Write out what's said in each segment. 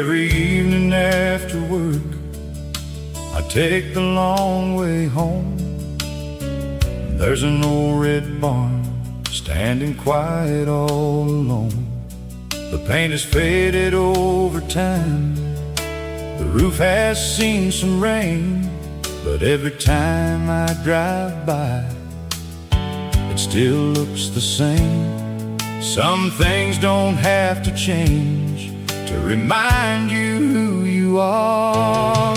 Every evening after work, I take the long way home. There's an old red barn standing quiet all alone. The paint has faded over time, the roof has seen some rain, but every time I drive by, it still looks the same. Some things don't have to change to remind you who you are.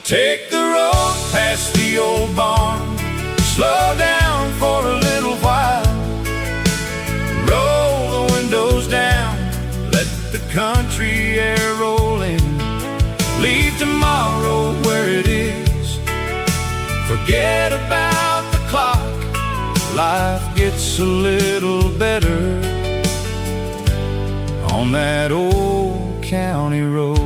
Take the road past the old barn, slow down for a little while. Roll the windows down, let the country air roll in. Leave tomorrow where it is, forget about the clock. Life gets a little better on that old county road.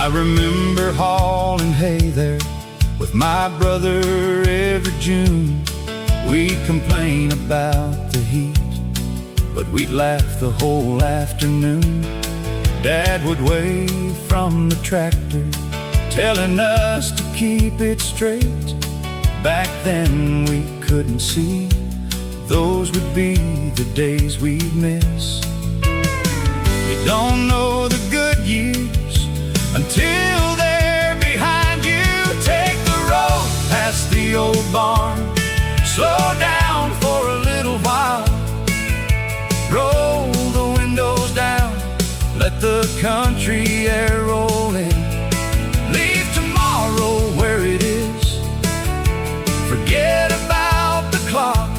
I remember hauling hay there with my brother every June. We'd complain about the heat, but we'd laugh the whole afternoon. Dad would wave from the tractor, telling us to keep it straight. Back then we couldn't see, those would be the days we'd miss. You don't know the good years until they're behind you. Take the road past the old barn, slow down for a little while. Roll the windows down, let the country air roll in. Leave tomorrow where it is, forget about the clock.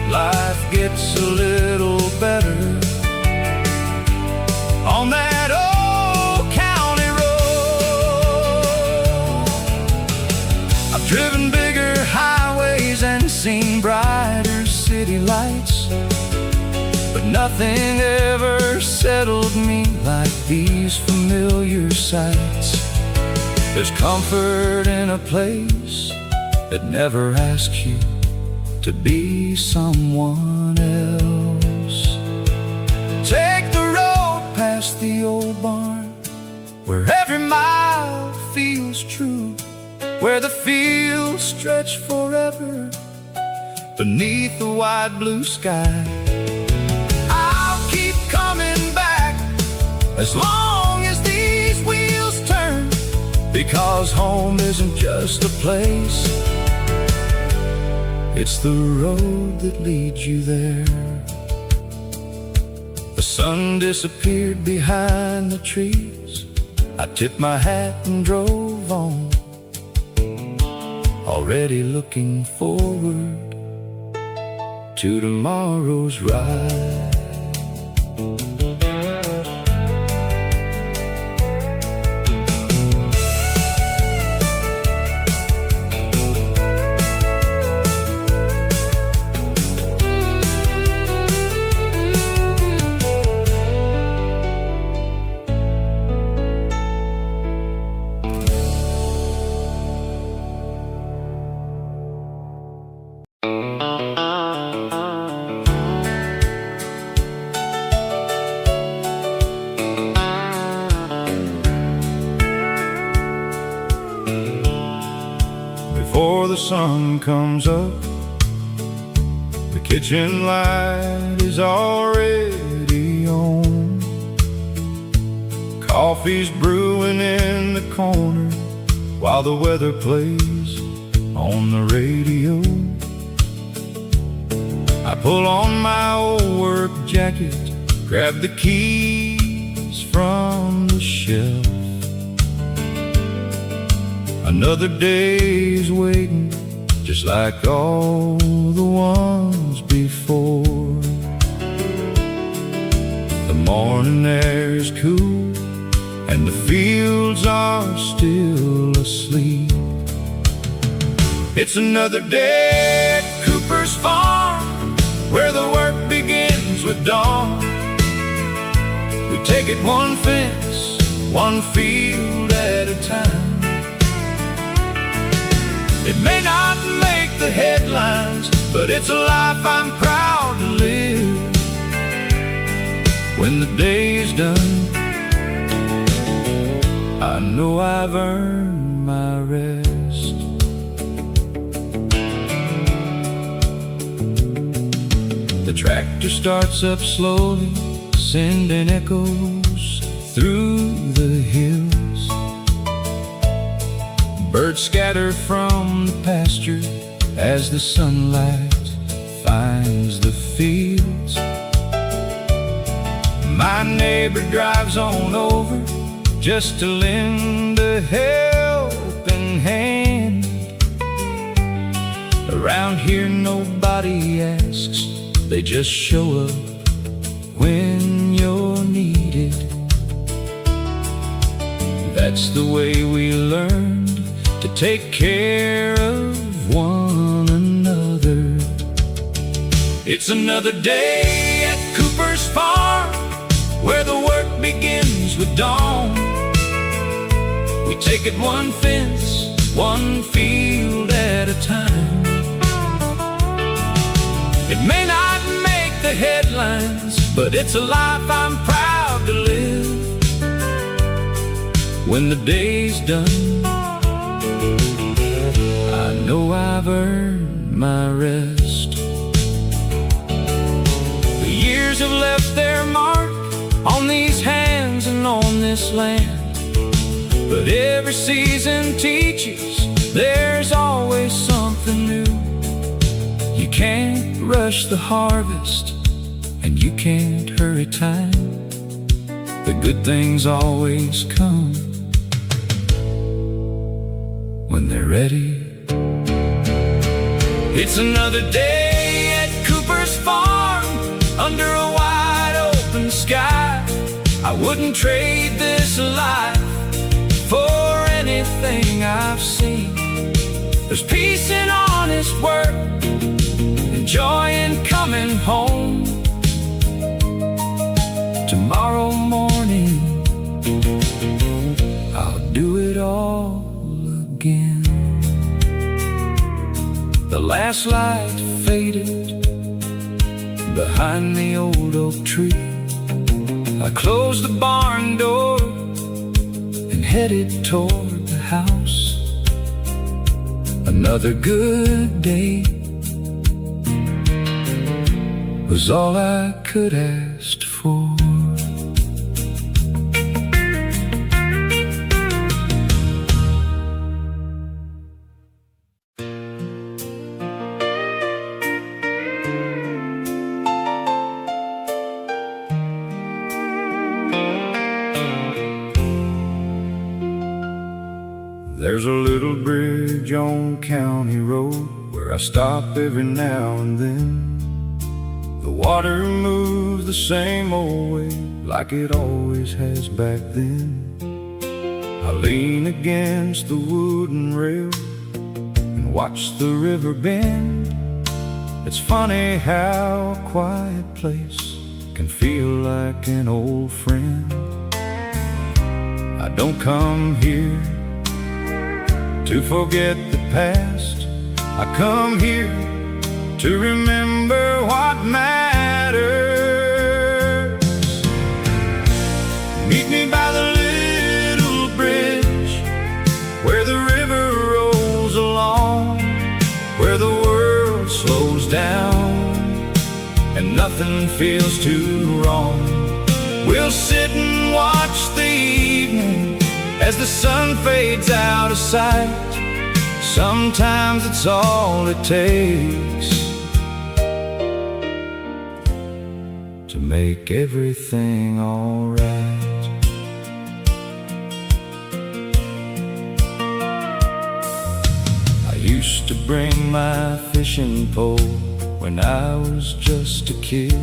Life gets a little better on that old county road. I've driven bigger highways and seen brighter city lights, but nothing ever settled me like these familiar sights. There's comfort in a place that never asks you to be someone else. Take the road past the old barn, where every mile feels true, where the fields stretch forever beneath the wide blue sky. I'll keep coming back as long as these wheels turn, because home isn't just a place, it's the road that leads you there. The sun disappeared behind the trees, I tipped my hat and drove on, already looking forward to tomorrow's ride. Before the sun comes up, the kitchen light is already on. Coffee's brewing in the corner while the weather plays on the radio. I pull on my old work jacket, grab the keys from the shelf. Another day's waiting, just like all the ones before. The morning air is cool and the fields are still asleep. It's another day at Cooper's farm, where the work begins with dawn. We take it one fence, one field at a time. It may not make the headlines, but it's a life I'm proud know I've earned my rest. The tractor starts up slowly, sending echoes through the hills. Birds scatter from the pasture as the sunlight finds the fields. My neighbor drives on over just to lend a helping hand. Around here nobody asks, they just show up when you're needed. That's the way we learned to take care of one another. It's another day at Cooper's farm, where the work begins with dawn. We take it one fence, one field at a time. It may not make the headlines, but it's a life I'm proud to live. When the day's done, I know I've earned my rest. The years have left their mark on these hands and on this land. But every season teaches there's always something new. You can't rush the harvest, and you can't hurry time. The good things always come when they're ready. It's another day at Cooper's farm, under a wide open sky. I wouldn't trade this life for anything I've seen. There's peace in honest work, and joy in coming home. Tomorrow morning, I'll do it all again. The last light faded behind the old oak tree. I closed the barn door and headed toward the house. Another good day was all I could ask for. There's a little bridge on County Road where I stop every now and then. The water moves the same old way like it always has back then. I lean against the wooden rail and watch the river bend. It's funny how a quiet place can feel like an old friend. I don't come here to forget the past. I come here to remember what matters. Meet me by the little bridge where the river rolls along, where the world slows down and nothing feels too wrong. We'll sit and watch the evening as the sun fades out of sight. Sometimes it's all it takes to make everything alright. I used to bring my fishing pole when I was just a kid.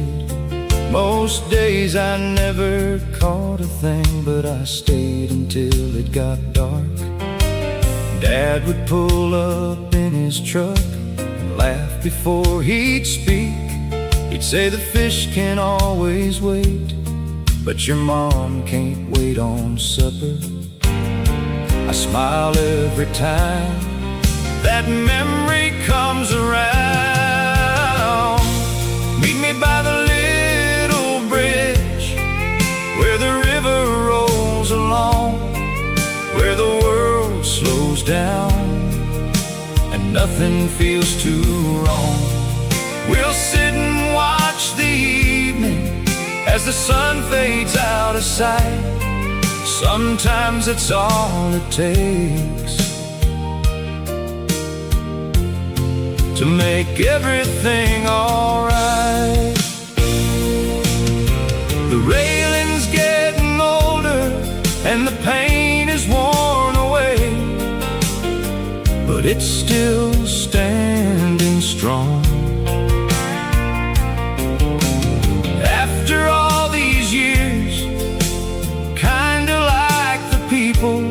Most days I never caught a thing, but I stayed until it got dark. Dad would pull up in his truck and laugh before he'd speak. He'd say the fish can always wait, but your mom can't wait on supper. I smile every time that memory comes around. Meet me by the little bridge where the river rolls along, where goes down and nothing feels too wrong. We'll sit and watch the evening as the sun fades out of sight. Sometimes it's all it takes to make everything alright. The railing's getting older and the paint is worn away, but it's still standing strong. After all these years, kinda like the people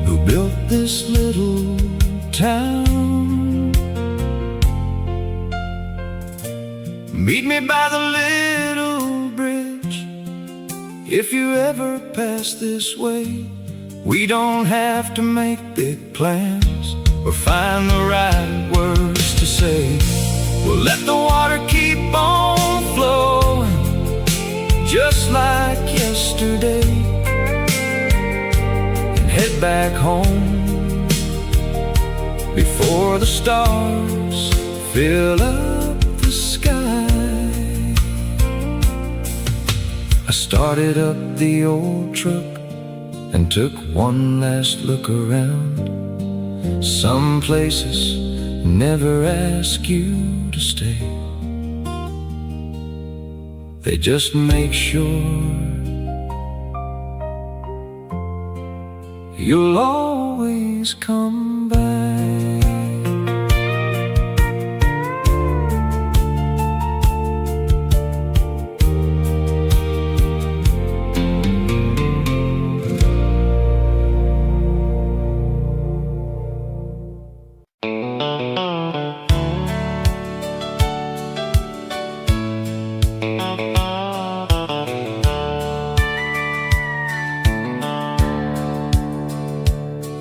who built this little town. Meet me by the little bridge if you ever pass this way. We don't have to make big plans or find the right words to say. We'll let the water keep on flowing just like yesterday, and head back home before the stars fill up the sky. I started up the old truck and took one last look around. Some places never ask you to stay. They just make sure you'll always come back.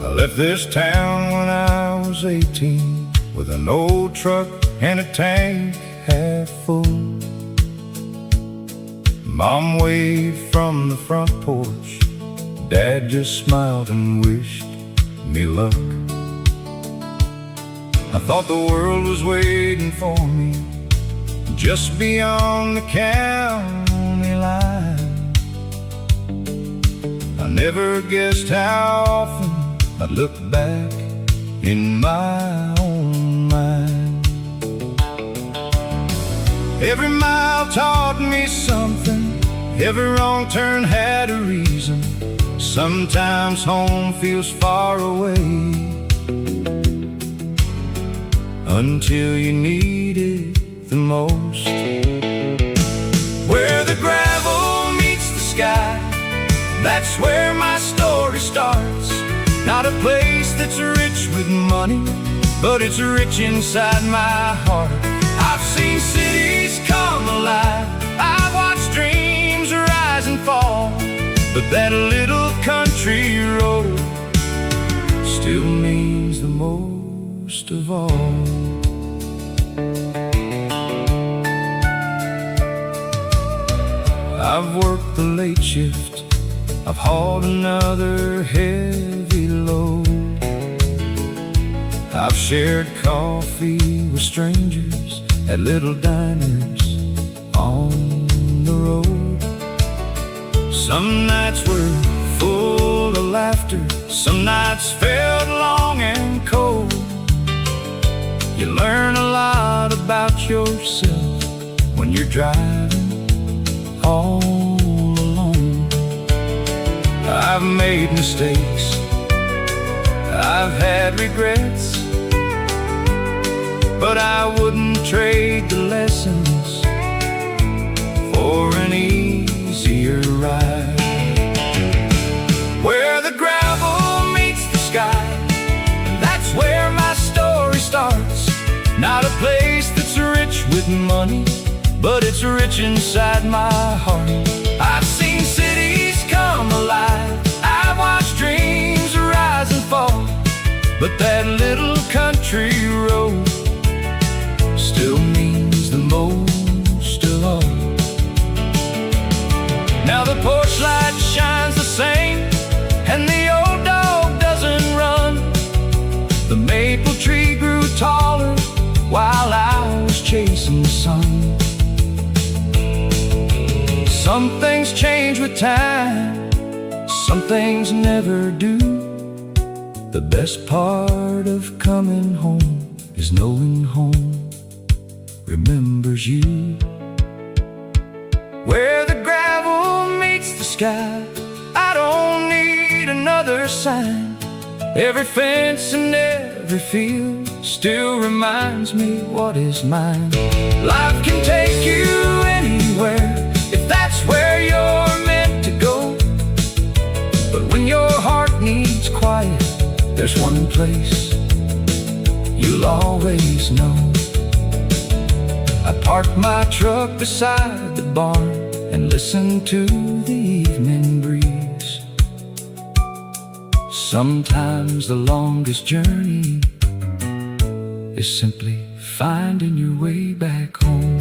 I left this town when I was 18 with an old truck and a tank half full. Mom waved from the front porch. Dad just smiled and wished me luck. I thought the world was waiting for me just beyond the county line. I never guessed how often I'd look back in my own mind. Every mile taught me something, every wrong turn had a reason. Sometimes home feels far away until you need it the most. Where the gravel meets the sky, that's where my story starts. Not a place that's rich with money, but it's rich inside my heart. I've seen cities come alive, I've watched dreams rise and fall, but that little country road still means the most of all. I've worked the late shift, I've hauled another heavy load. I've shared coffee with strangers at little diners on the road. Some nights were full of laughter, some nights felt long and cold. You learn a lot about yourself when you're driving all alone. I've made mistakes, I've had regrets, but I wouldn't trade the lessons for an easier ride. Where the gravel meets the sky, that's where my story starts. Not a place that's rich with money, but it's rich inside my heart. I've seen cities come alive, I've watched dreams rise and fall, but that little country road still means the most of all. Now the porch light shines the same, and the old dog doesn't sun. Some things change with time, some things never do. The best part of coming home is knowing home remembers you. Where the gravel meets the sky, I don't need another sign. Every fence and every field still reminds me what is mine. Life can take you anywhere if that's where you're meant to go. But when your heart needs quiet, there's one place you'll always know. I park my truck beside the barn and listen to the evening breeze. Sometimes the longest journey is simply finding your way back home.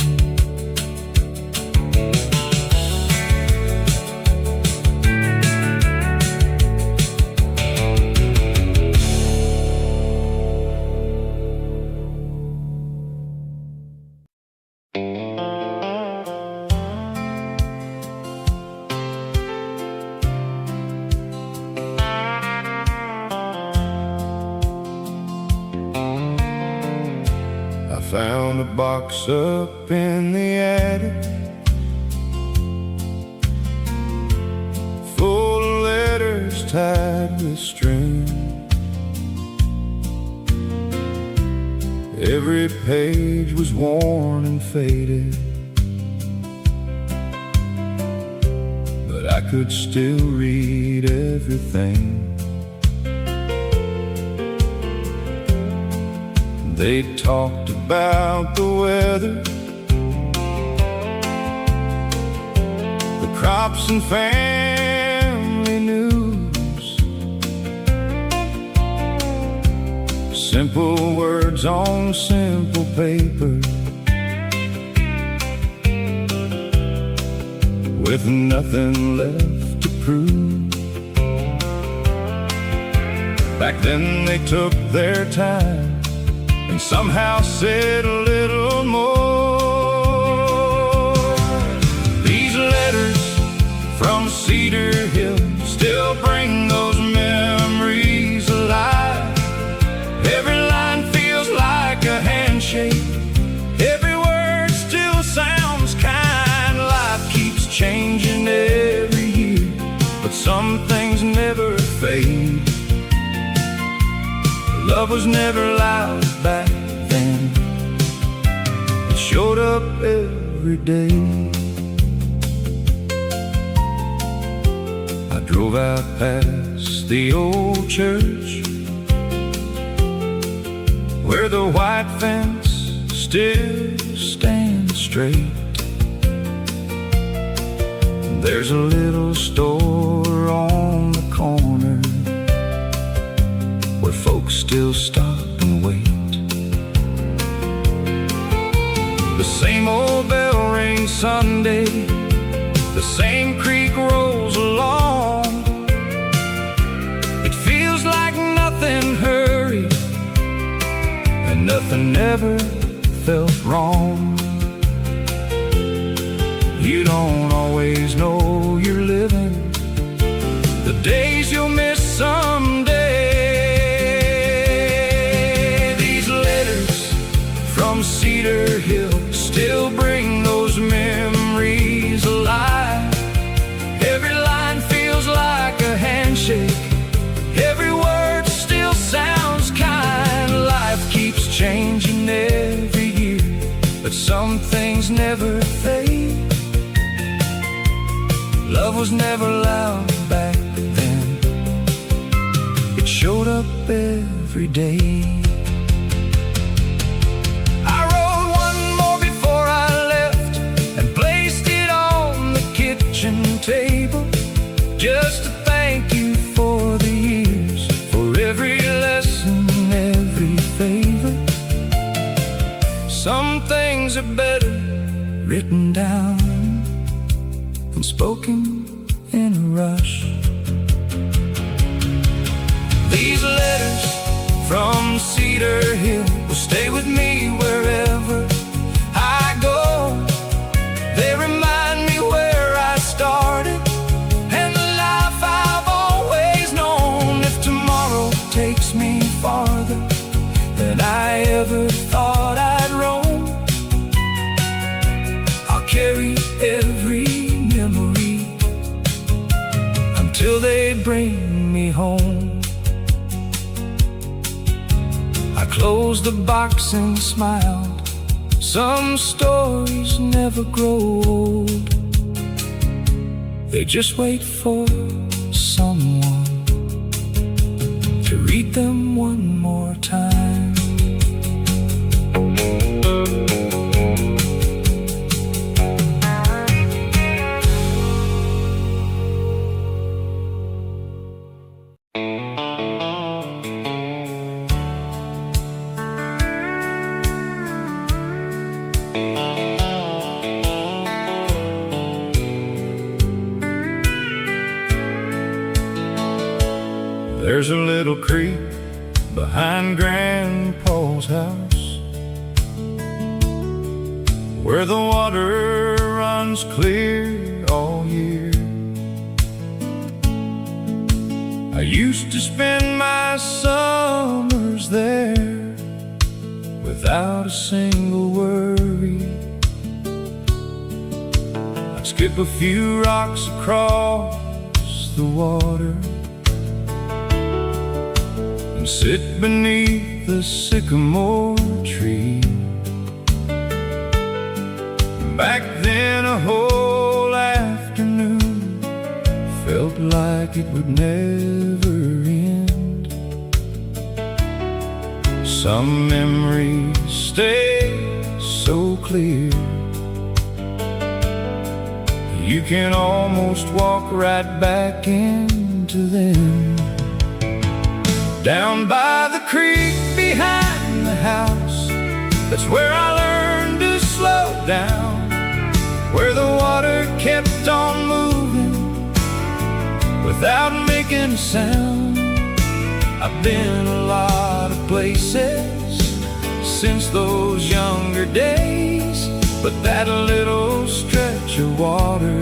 Found a box up in the attic, full of letters tied with string. Every page was worn and faded, but I could still read everything. They talked about the weather, the crops and family news. Simple words on simple paper, with nothing left to prove. Back then they took their time and somehow said a little more. These letters from Cedar Hill still bring those memories alive. Every line feels like a handshake, every word still sounds kind. Life keeps changing every year, but some things never fade. Love was never loud back then, it showed up every day. I drove out past the old church, where the white fence still stands straight. There's a little store on the corner where folks still stop and wait. The same old bell rings Sunday, the same creek rolls along. It feels like nothing hurried and nothing ever felt wrong. You don't always know you're living the days you'll miss someday. From Cedar Hill still bring those memories alive. Every line feels like a handshake, every word still sounds kind. Life keeps changing every year, but some things never fade. Love was never loud back then, it showed up every day. Table, just to thank you for the years, for every lesson, every favor. Some things are better written down than spoken in a rush. These letters from Cedar Hill will stay with me wherever I go. carry every memory until they bring me home. I closed the box and smiled. Some stories never grow old. They just wait for someone to read them one more time. There's a little creek behind Grandpa's house where the water runs clear all year. I used to spend my summers there without a single worry. I'd skip a few rocks across the water and sit beneath the sycamore tree. Back then a whole afternoon felt like it would never end. Some memories stay so clear, you can almost walk right back into them. Down by the creek behind the house, that's where I learned to slow down, where the water kept on moving without making a sound. I've been a lot of places since those younger days, but that little stretch of water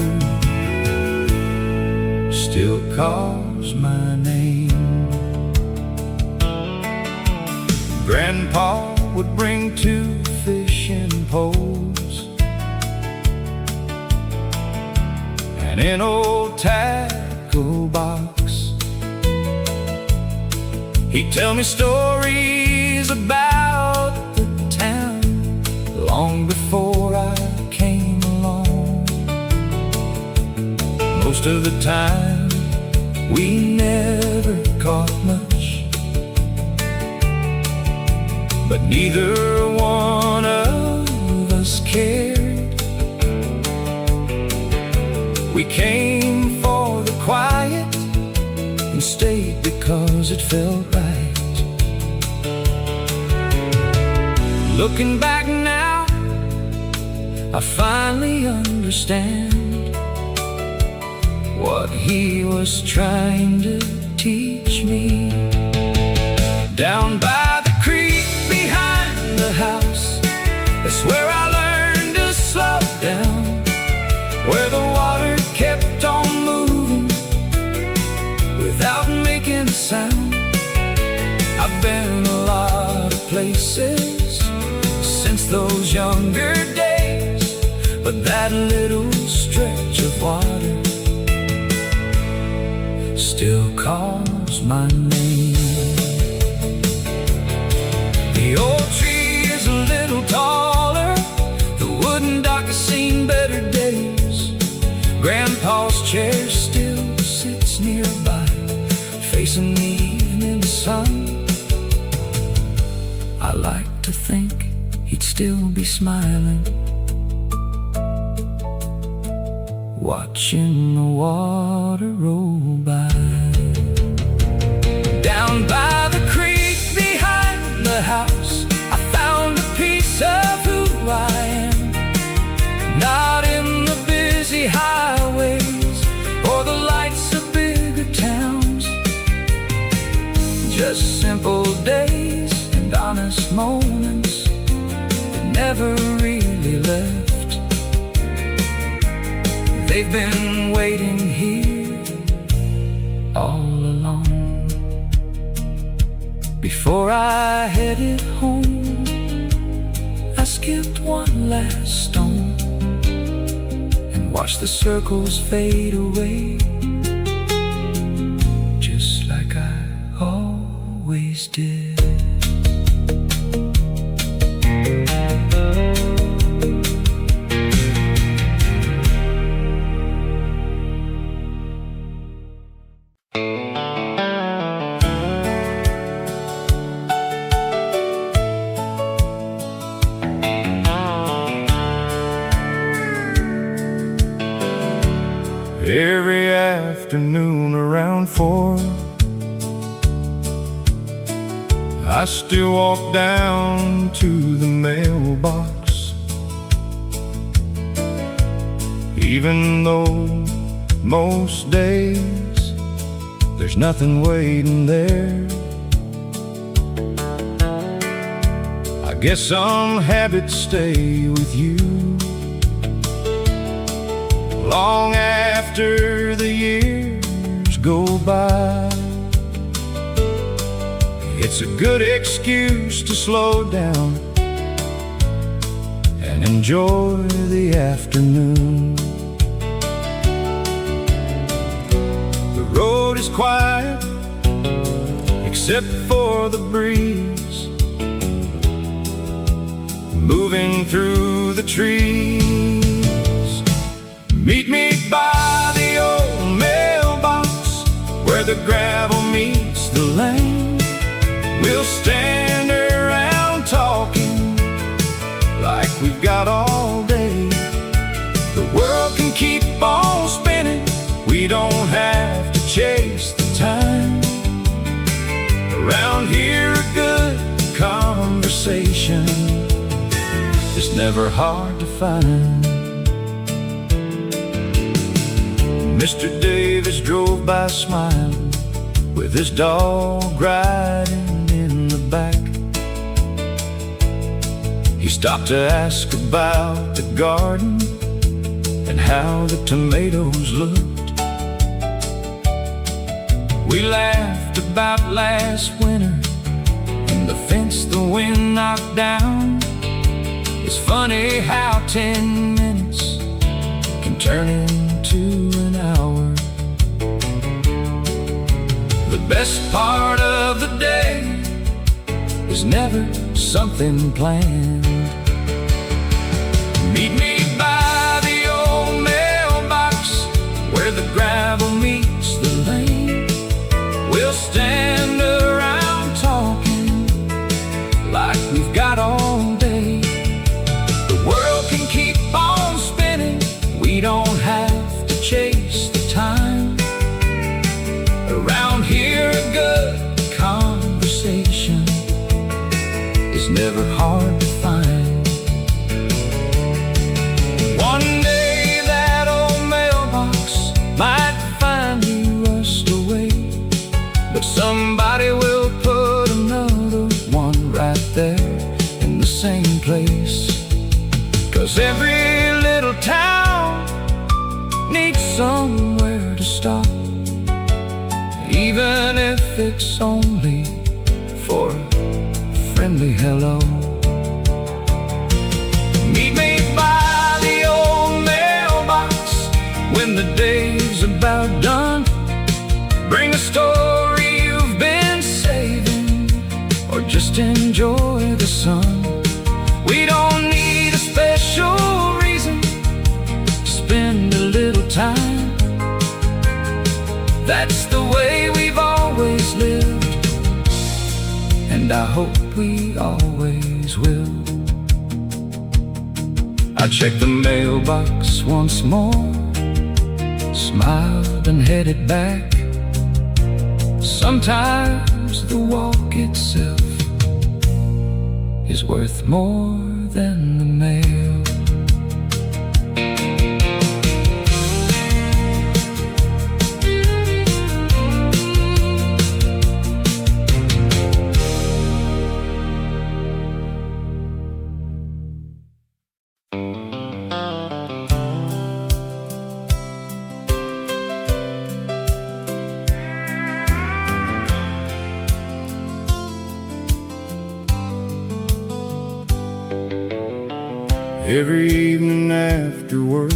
still calls my name. Grandpa would bring 2 fishing poles and an old tackle box. He'd tell me stories about the town long before I came along. Most of the time we never caught much, but neither one of us cared. We came for the quiet and stayed because it felt right. Looking back now, I finally understand what he was trying to teach me. Down by the creek behind the house, that's where I learned to slow down, where the water kept on moving without making a sound. I've been a lot of places since those younger days, but that little stretch of water still calls my name. The old tree is a little taller, the wooden dock has seen better days. Grandpa's chair still sits nearby, facing the evening sun. I like to think he'd still be smiling, watching the water roll by. Down by the creek behind the house, I found a piece of who I am. Not in the busy highways or the lights of bigger towns, just simple days and honest moments that never really left. They've been waiting here all along. Before I headed home, I skipped one last stone watch the circles fade away, just like I always did. Every afternoon around 4, I still walk down to the mailbox, even though most days there's nothing waiting there. I guess some habits stay with you long after the years go by. It's a good excuse to slow down and enjoy the afternoon. The road is quiet except for the breeze moving through the trees. Meet me by the old mailbox where the gravel meets the lane. We'll stand around talking like we've got all day. The world can keep on spinning, we don't have to chase the time. Around here a good conversation is never hard to find. Mr. Davis drove by smiling with his dog riding in the back. He stopped to ask about the garden and how the tomatoes looked. We laughed about last winter and the fence the wind knocked down. It's funny how 10 minutes can turn into an hour. The best part of the day is never something planned. Meet me by the old mailbox where the gravel meets the lane. We'll stand around talking like we've got all day. The world can keep on spinning, we don't have to chase the time. Around here a good conversation is never hard to find. One day that old mailbox might finally rust away, but somebody will put another one right there in the same place. 'Cause every little town needs somewhere to stop, even if it's only for a friendly hello. Meet me by the old mailbox when the day's about done. Bring a story you've been saving, or just enjoy the sun. We don't need a special reason to spend a little time. That's the way we've always lived, and I hope we always will. I checked the mailbox once more, smiled and headed back. Sometimes the walk itself is worth more than the mail. Every evening after work,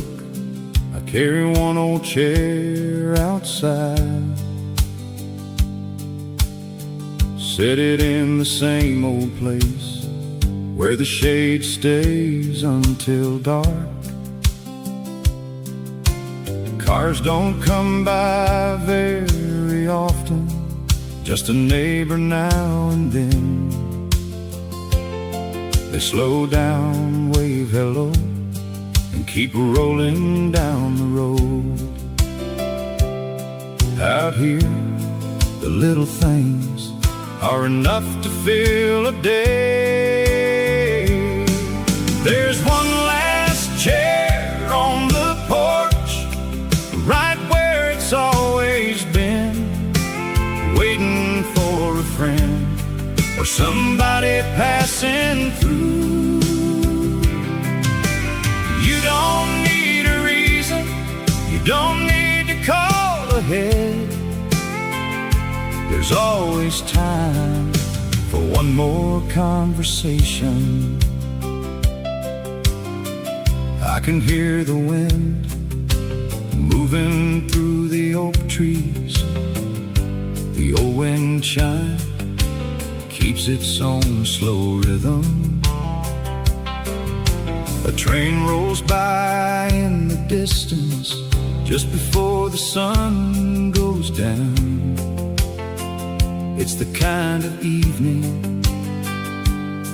I carry one old chair outside, set it in the same old place where the shade stays until dark. Cars don't come by very often, just a neighbor now and then. They slow down, wave hello, and keep rolling down the road. Out here, the little things are enough to fill a day. There's one last chair on the porch, right where it's always been, waiting for a friend or somebody passing through. You don't need a reason, you don't need to call ahead. There's always time for one more conversation. I can hear the wind moving through the oak trees. The old wind chime keeps its own slow rhythm. A train rolls by in the distance just before the sun goes down. It's the kind of evening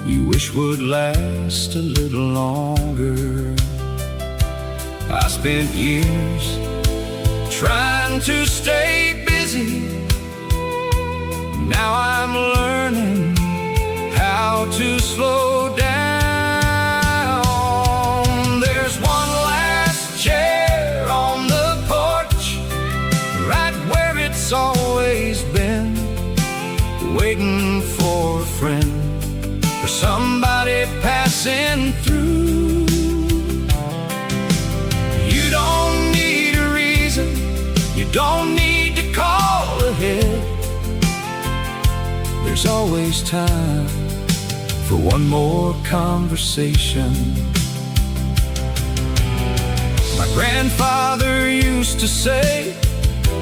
you wish would last a little longer. I spent years trying to stay busy. Now I'm learning how to slow down. There's one last chair on the porch, right where it's always been, waiting for a friend or somebody passing through. You don't need a reason, you don't need to call ahead. There's always time for one more conversation. My grandfather used to say,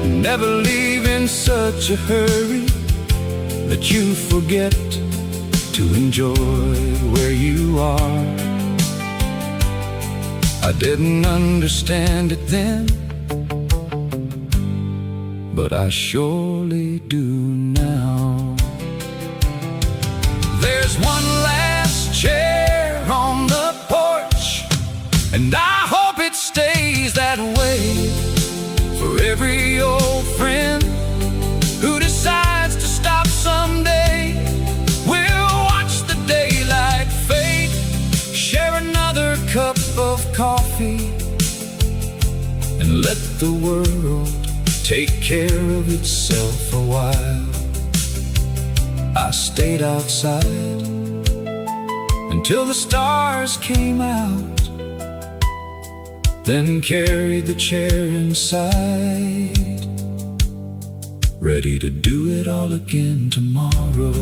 never leave in such a hurry that you forget to enjoy where you are. I didn't understand it then, but I surely do now. There's one last chair on the porch, and I hope it stays that way for every old friend who decides to stop someday. We'll watch the daylight fade, share another cup of coffee, and let the world take care of itself a while. I stayed outside until the stars came out, then carried the chair inside, ready to do it all again tomorrow.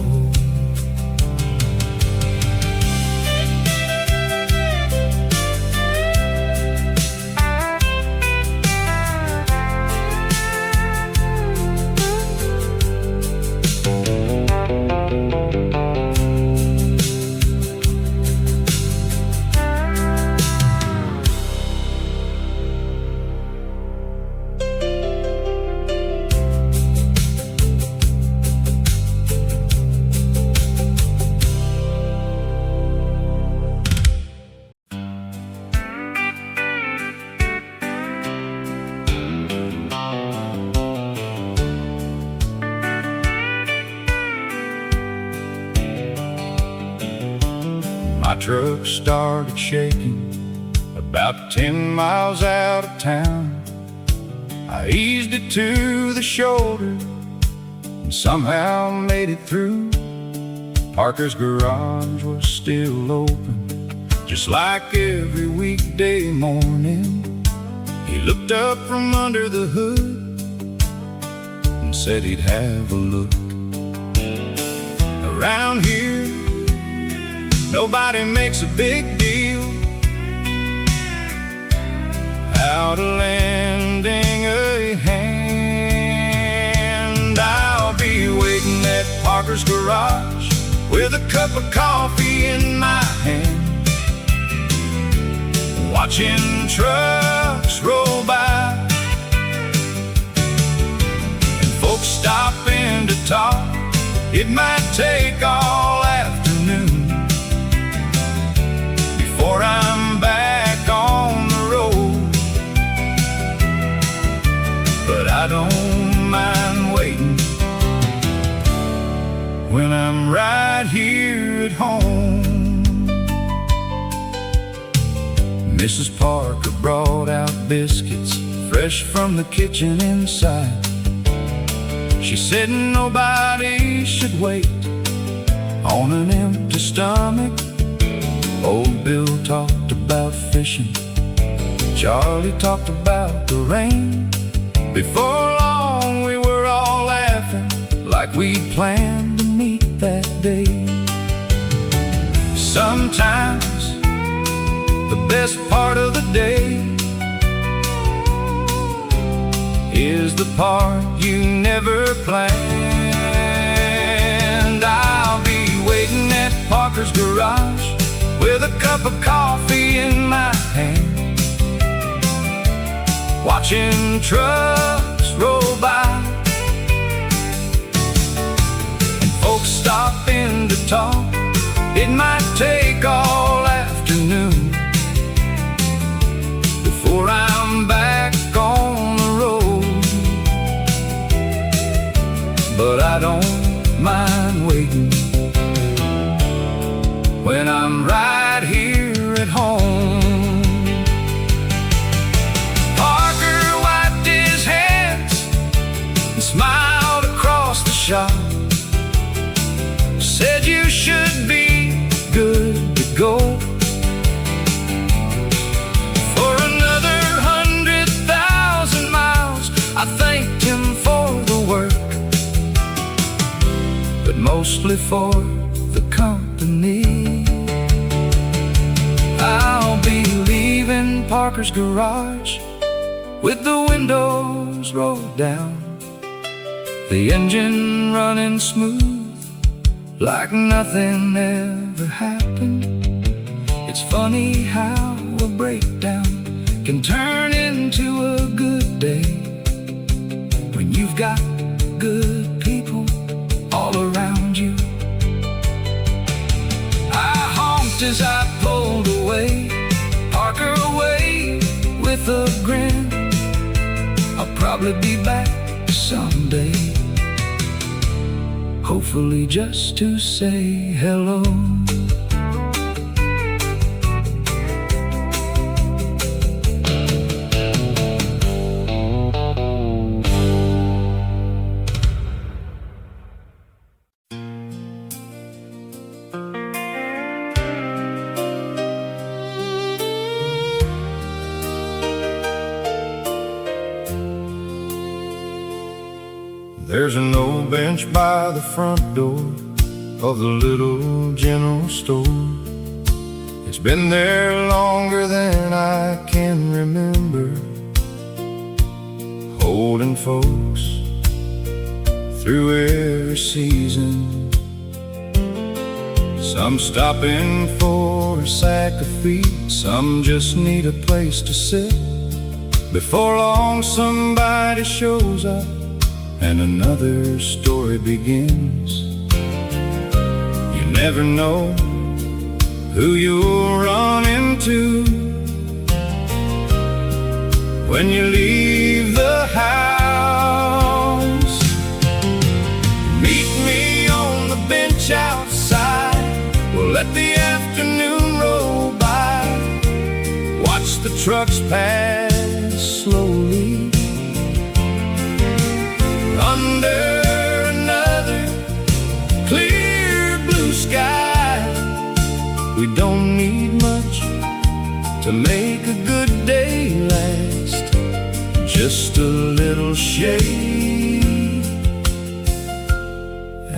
My truck started shaking about 10 miles out of town. I eased it to the shoulder and somehow made it through. Parker's garage was still open, just like every weekday morning. He looked up from under the hood and said he'd have a look. Around here, nobody makes a big deal out without lending a hand. I'll be waiting at Parker's garage with a cup of coffee in my hand, watching trucks roll by and folks stopping to talk. It might take all afternoon before I'm back on the road, but I don't mind waiting when I'm right here at home. Mrs. Parker brought out biscuits fresh from the kitchen inside. She said nobody should wait on an empty stomach. Old Bill talked about fishing, Charlie talked about the rain. Before long we were all laughing like we'd planned to meet that day. Sometimes the best part of the day is the part you never planned. I'll be waiting at Parker's garage with a cup of coffee in my hand, watching trucks roll by and folks stopping to talk. It might take all afternoon before I'm back on the road, but I don't mind waiting when I'm right here at home. Parker wiped his hands and smiled across the shop, said you should be good to go for another 100,000 miles. I thanked him for the work, but mostly for the company. I'll be leaving Parker's garage with the windows rolled down, the engine running smooth like nothing ever happened. It's funny how a breakdown can turn into a good day when you've got good people all around you. I honked as I pulled away, Parker away with a grin. I'll probably be back someday, hopefully just to say hello. There's an old bench by the front door of the little general store. It's been there longer than I can remember, holding folks through every season. Some stopping for a sack of feed, some just need a place to sit. Before long somebody shows up and another story begins. You never know who you'll run into when you leave the house. Meet me on the bench outside, we'll let the afternoon roll by, watch the trucks pass slowly under another clear blue sky. We don't need much to make a good day last, just a little shade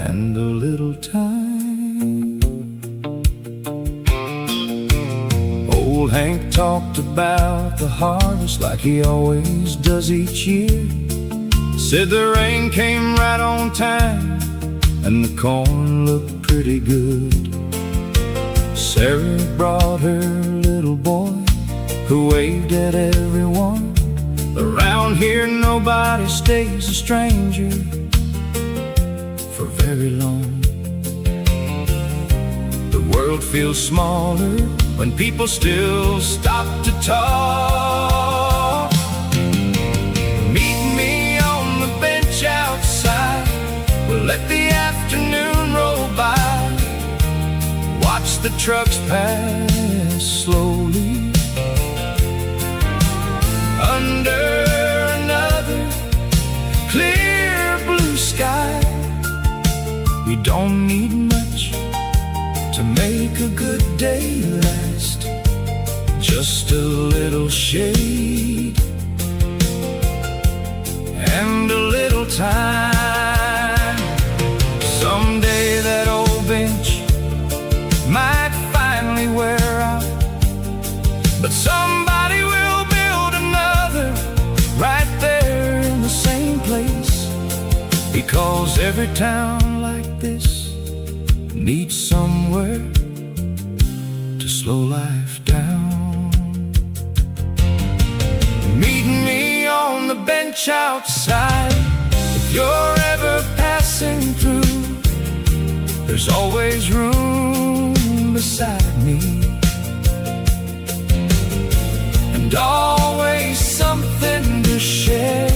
and a little time. Old Hank talked about the harvest like he always does each year. Said the rain came right on time and the corn looked pretty good. Sarah brought her little boy who waved at everyone. Around here nobody stays a stranger for very long. The world feels smaller when people still stop to talk. Meet me on the bench outside. We'll let the afternoon roll by. Watch the trucks pass slowly under another clear blue sky. We don't need much to make a good day last. Just a little shade and a little time. Someday that old bench might finally wear out, but somebody will build another right there in the same place, because every town like this needs somewhere to slow life down. Meet me on the bench outside. If you're ever passing through, there's always room beside me, and always something to share.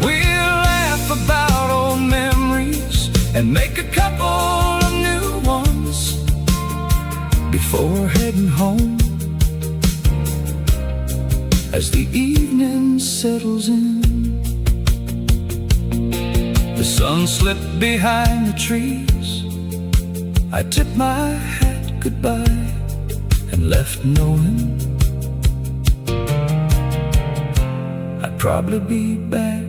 We'll laugh about old memories and make a couple of new ones before heading home. As the evening settles in, the sun slipped behind the trees. I tipped my hat goodbye and left knowing I'd probably be back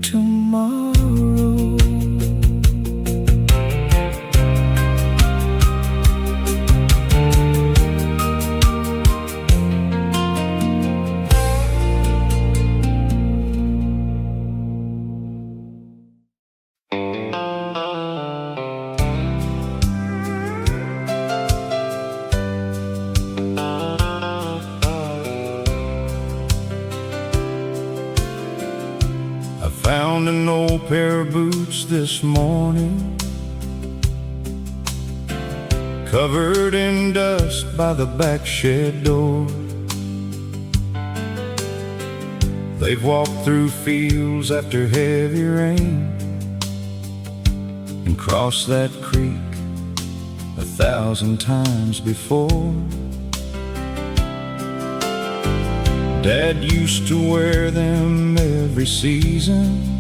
tomorrow. Found an old pair of boots this morning, covered in dust by the back shed door. They've walked through fields after heavy rain and crossed that creek 1,000 times before. Dad used to wear them every season,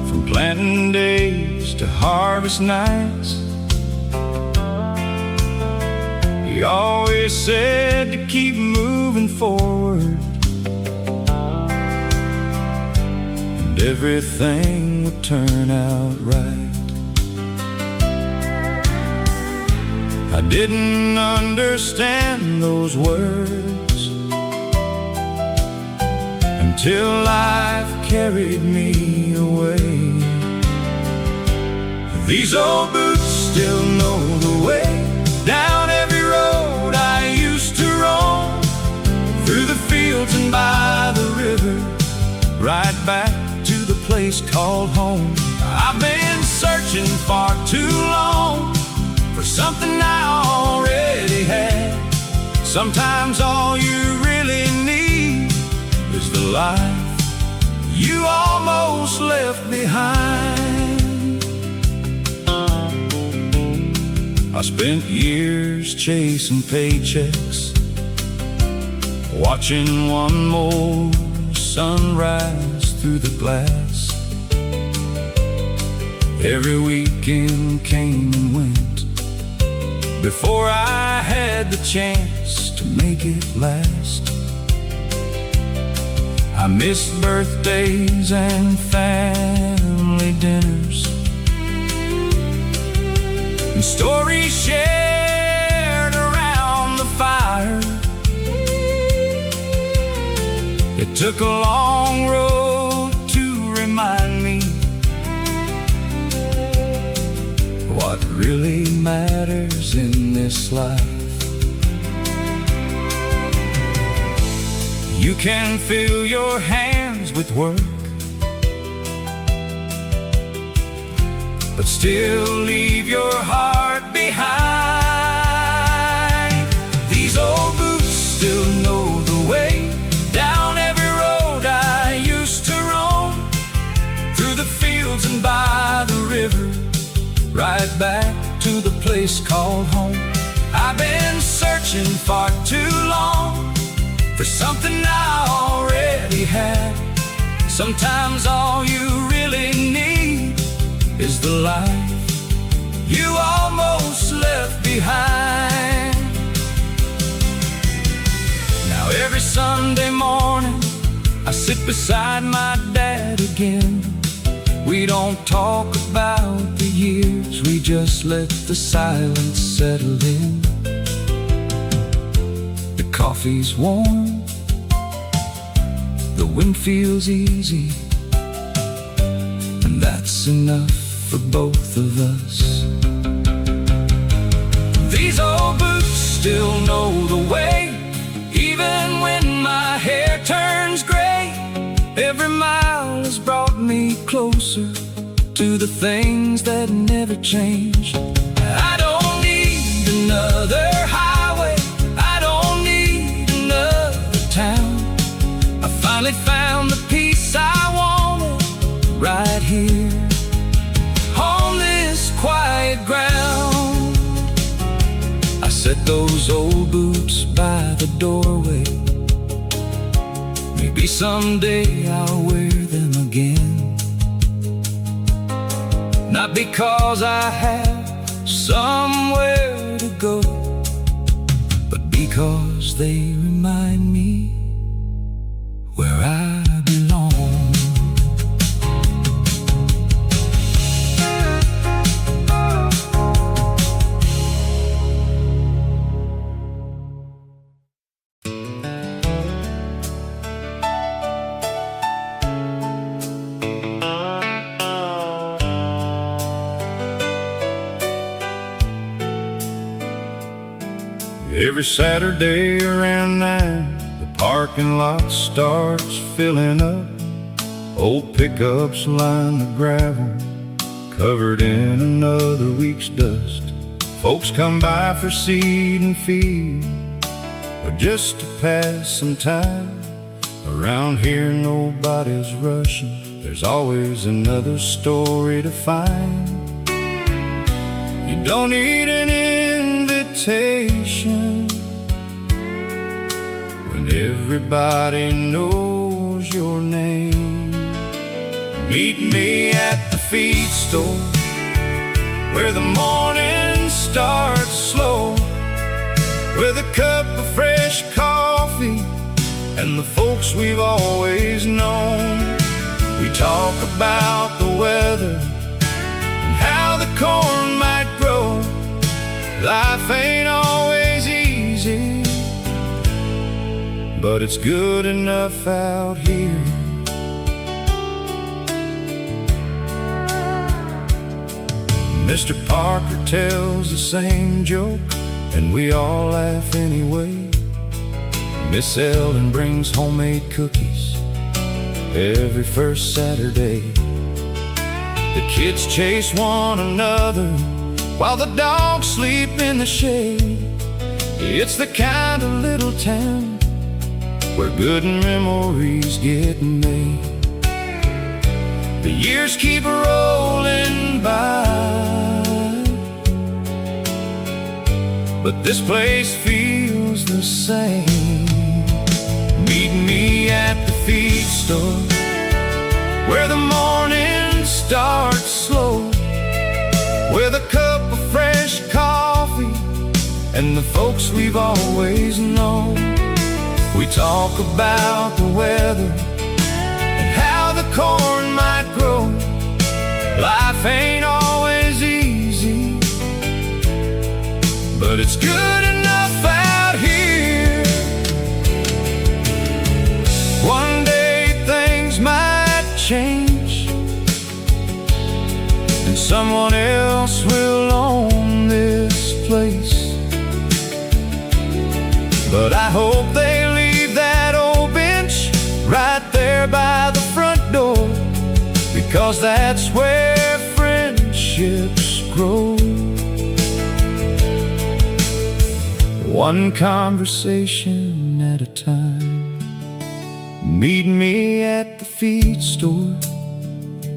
from planting days to harvest nights. He always said to keep moving forward, and everything would turn out right. I didn't understand those words until life carried me away. These old boots still know the way down every road I used to roam, through the fields and by the river, right back to the place called home. I've been searching far too long for something I already had. Sometimes all you really need is the life you almost left behind. I spent years chasing paychecks, watching one more sunrise through the glass. Every weekend came and went before I had the chance to make it last. I missed birthdays and family dinners and stories shared It took a long road to remind me what really matters in this life. You can fill your hands with work, but still leave your heart behind. These old boots still know the way down every road I used to roam, through the fields and by the river, right back to the place called home. I've been searching far too long for something I already had. Sometimes all you really need is the life you almost left behind. Now every Sunday morning I sit beside my dad again. We don't talk about the years, we just let the silence settle in. The coffee's warm, the wind feels easy, and that's enough for both of us. These old boots still know the way, even when my hair turns gray. Every mile has brought me closer to the things that never change. I don't need another highway, I don't need another town. I finally found the peace I wanted right here on this quiet ground. I set those old boots by the doorway. Maybe someday I'll wear them again. Not because I have somewhere to go, but because they remind me where I belong. Every Saturday around 9, the parking lot starts filling up. Old pickups line the gravel, covered in another week's dust. Folks come by for seed and feed, or just to pass some time. Around here nobody's rushing, there's always another story to find. You don't need an invitation when everybody knows your name. Meet me at the feed store, where the morning starts slow, with a cup of fresh coffee and the folks we've always known. We talk about the weather and how the corn might grow. Life ain't always easy, but it's good enough out here. Mr. Parker tells the same joke, and we all laugh anyway. Miss Ellen brings homemade cookies every first Saturday. The kids chase one another while the dogs sleep in the shade. It's the kind of little town where good memories get made. The years keep rolling by, but this place feels the same. Meet me at the feed store, where the morning starts slow, with a cup of fresh coffee and the folks we've always known. We talk about the weather and how the corn might grow. Life ain't always easy, but it's good enough out here. One But I hope they leave that old bench right there by the front door, because that's where friendships grow. One conversation at a time. Meet me at the feed store,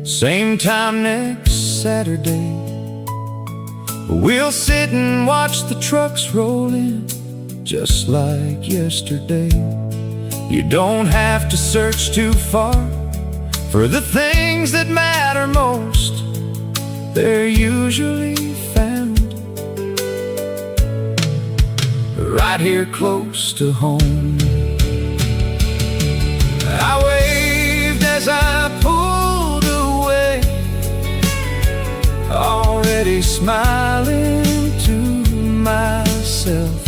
same time next Saturday. We'll sit and watch the trucks roll in, just like yesterday. You don't have to search too far for the things that matter most. They're usually found right here close to home. I waved as I pulled away, already smiling to myself,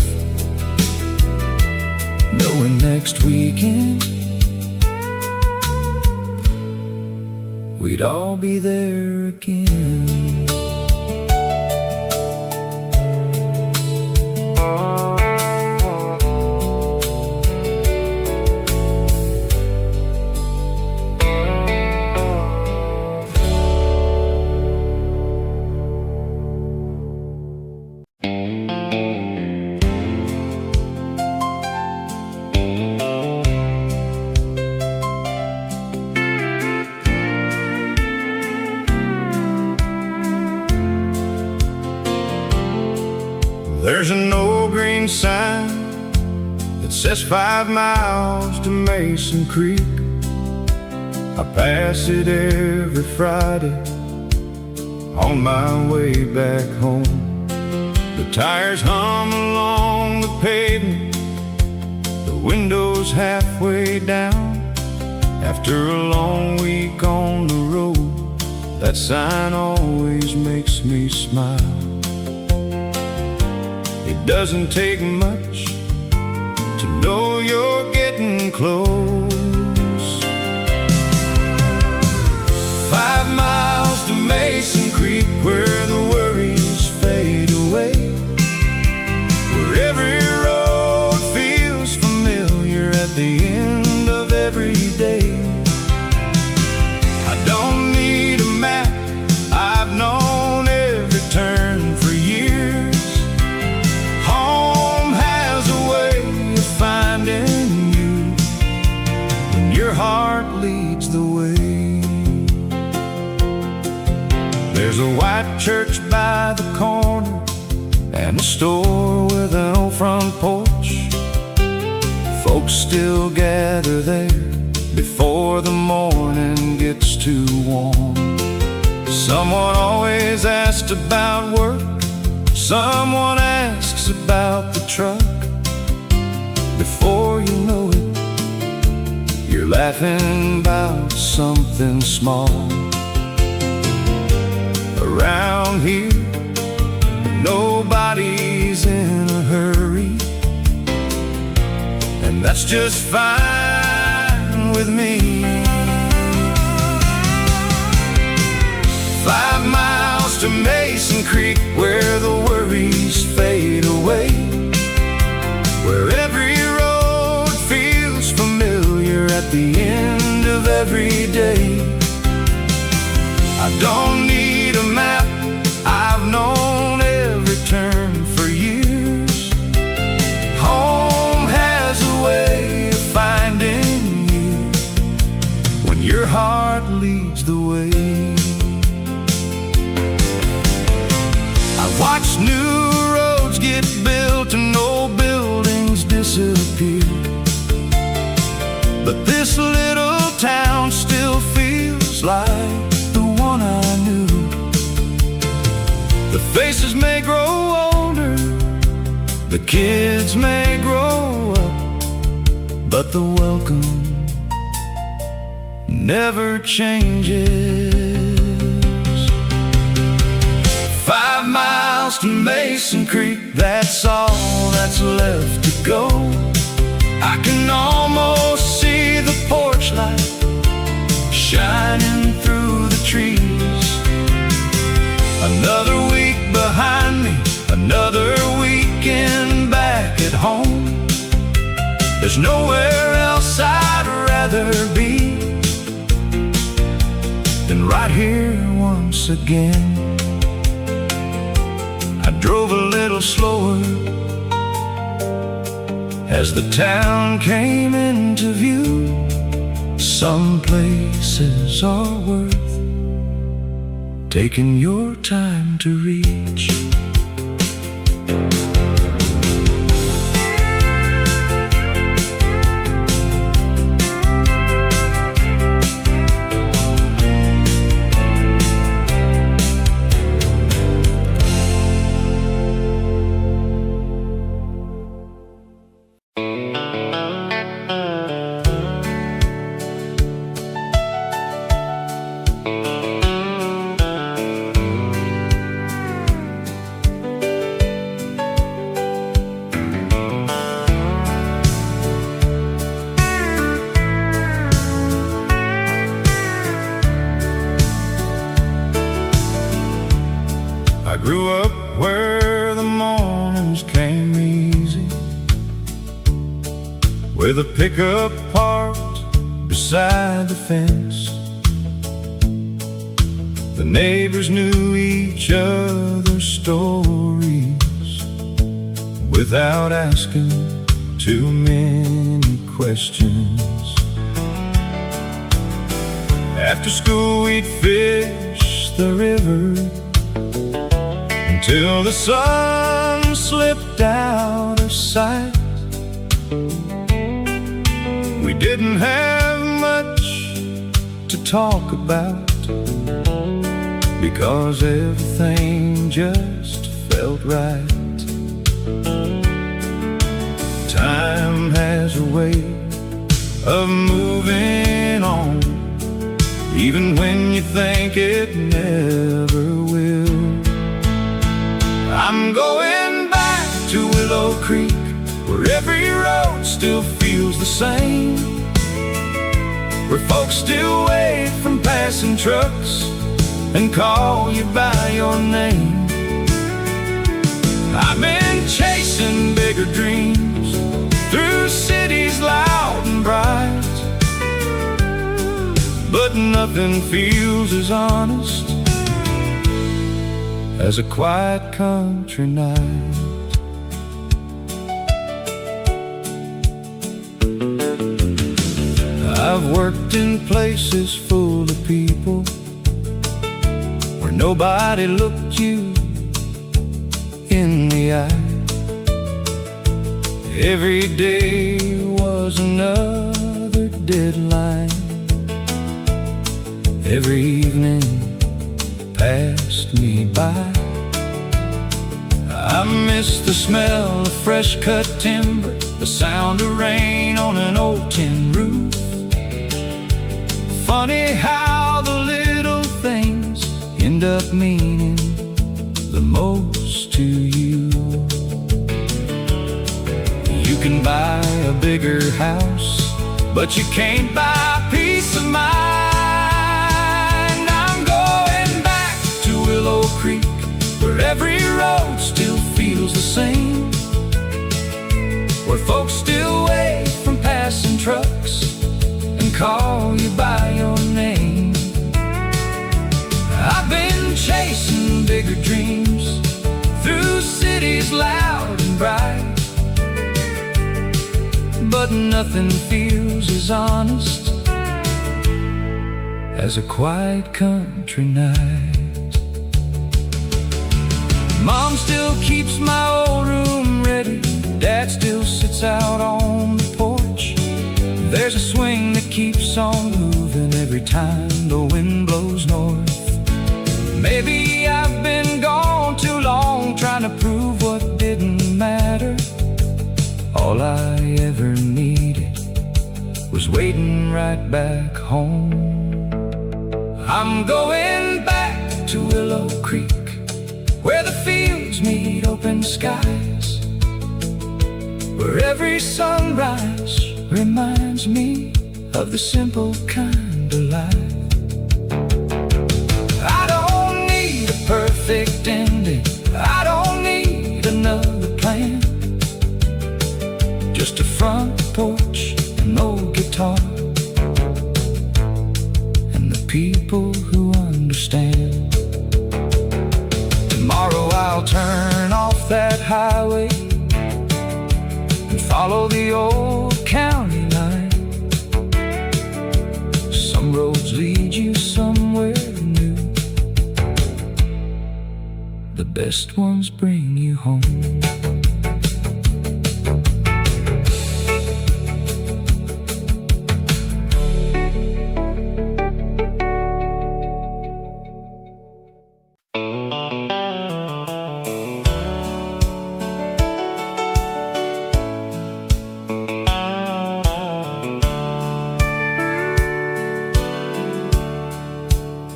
knowing next weekend we'd all be there again. There's an old green sign that says 5 miles to Mason Creek. I pass it every Friday on my way back home. The tires hum along the pavement, the windows halfway down. After a long week on the road, that sign always makes me smile. It doesn't take much to know you're getting close. 5 miles to Mason Creek, where the worries fade away, where every road feels familiar at the end of every day. I don't need a map, I've known every turn for years. Your heart leads the way. There's a white church by the corner and a store with an old front porch. Folks still gather there before the morning gets too warm. Someone always asks about work, someone asks about the truck. Before you know it, you're laughing about something small. Around here, nobody's in a hurry, and that's just fine with me. 5 miles to Mason Creek, where the worries fade away, where every road feels familiar at the end of every day. I don't need a map, I've known every turn for years. Home has a way of finding you when your heart leads the way. I've watched new roads get built and old buildings disappear, but this little town still feels like the one I knew. The faces may grow older, the kids may grow up, but the welcome never changes. 5 miles to Mason Creek, that's all that's left to go. I can almost see the porch light shining through the trees. Another week behind me, another weekend back at home. There's nowhere else I'd rather be than right here once again. I drove a little slower as the town came into view. Some places are worth taking your time to reach. I grew up where the mornings came easy, with a pickup parked beside the fence. The neighbors knew each other's stories without asking too many questions. After school we'd fish the river till the sun slipped out of sight. We didn't have much to talk about because everything just felt right. Time has a way of moving on, even when you think it never will. I'm going back to Willow Creek, where every road still feels the same, where folks still wave from passing trucks and call you by your name. I've been chasing bigger dreams through cities loud and bright, but nothing feels as honest as a quiet country night. I've worked in places full of people where nobody looked you in the eye. Every day was another deadline. Every evening passed me by. I miss the smell of fresh cut timber, the sound of rain on an old tin roof. Funny how the little things end up meaning the most to you. You can buy a bigger house, but you can't buy peace of mind. I'm going back to Willow Creek, where every road still feels the same, where folks still wave from passing trucks and call you by your name. I've been chasing bigger dreams through cities loud and bright, but nothing feels as honest as a quiet country night. Mom still keeps my old room ready, Dad still sits out on the porch. There's a swing that keeps on moving every time the wind blows north. Maybe I've been gone too long, trying to prove what didn't matter. All I ever needed was waiting right back home. I'm going back to Willow Creek, where the fields meet open skies, where every sunrise reminds me of the simple kind of life. I don't need a perfect ending, I don't need another plan. just a front porch, an old guitar, and the people who understand. Tomorrow I'll turn off that highway and follow the old county line. Some roads lead you somewhere new, the best ones bring you home.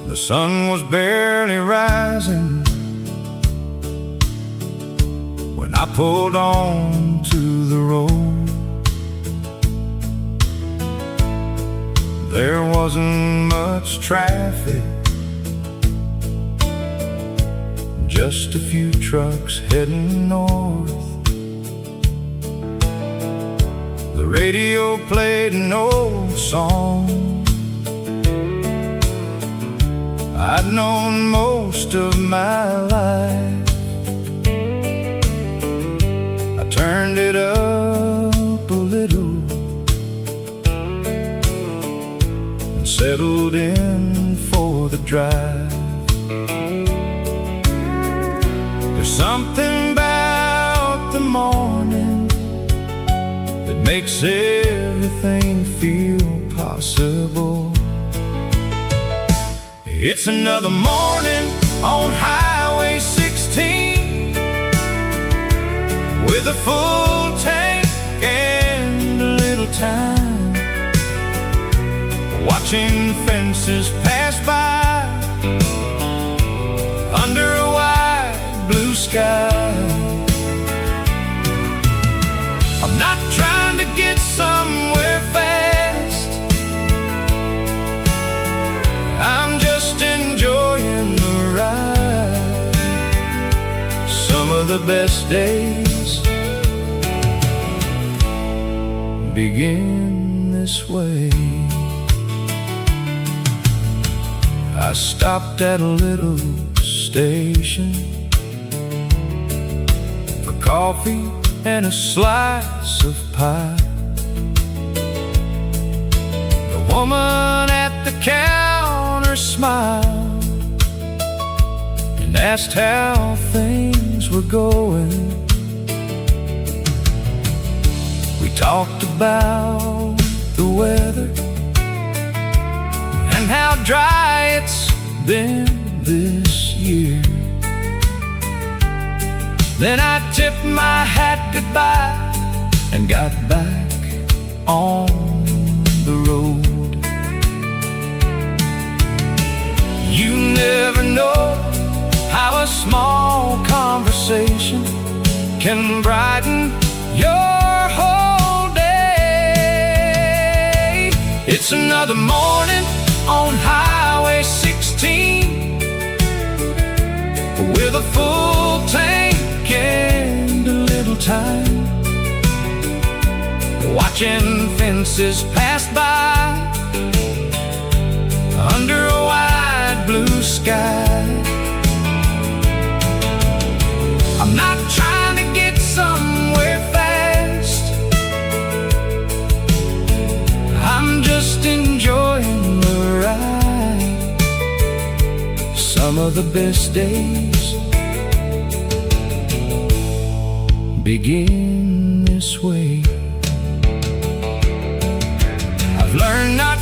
The sun was barely rising when I pulled on to the road. There wasn't much traffic, just a few trucks heading north. The radio played an old song I'd known most of my life. I turned it up a little and settled in for the drive. There's something about the morning that makes everything feel possible. It's another morning on Highway 16 with a full tank and a little time, watching fences pass by under a wide blue sky. I'm not trying to get somewhere fast, I'm just enjoying the ride. Some of the best days begin this way. I stopped at a little station for coffee and a slice of pie. The woman at the counter smiled and asked how things were going. We talked about the weather and how dry it's been this year. Then I tipped my hat goodbye and got back on the road. You never know how a small conversation can brighten your whole day. It's another morning on Highway 16 with a full tank and a little time, watching fences pass by under a wide blue sky. I'm not trying to get somewhere fast, I'm just enjoying the ride. Some of the best days begin this way. I've learned not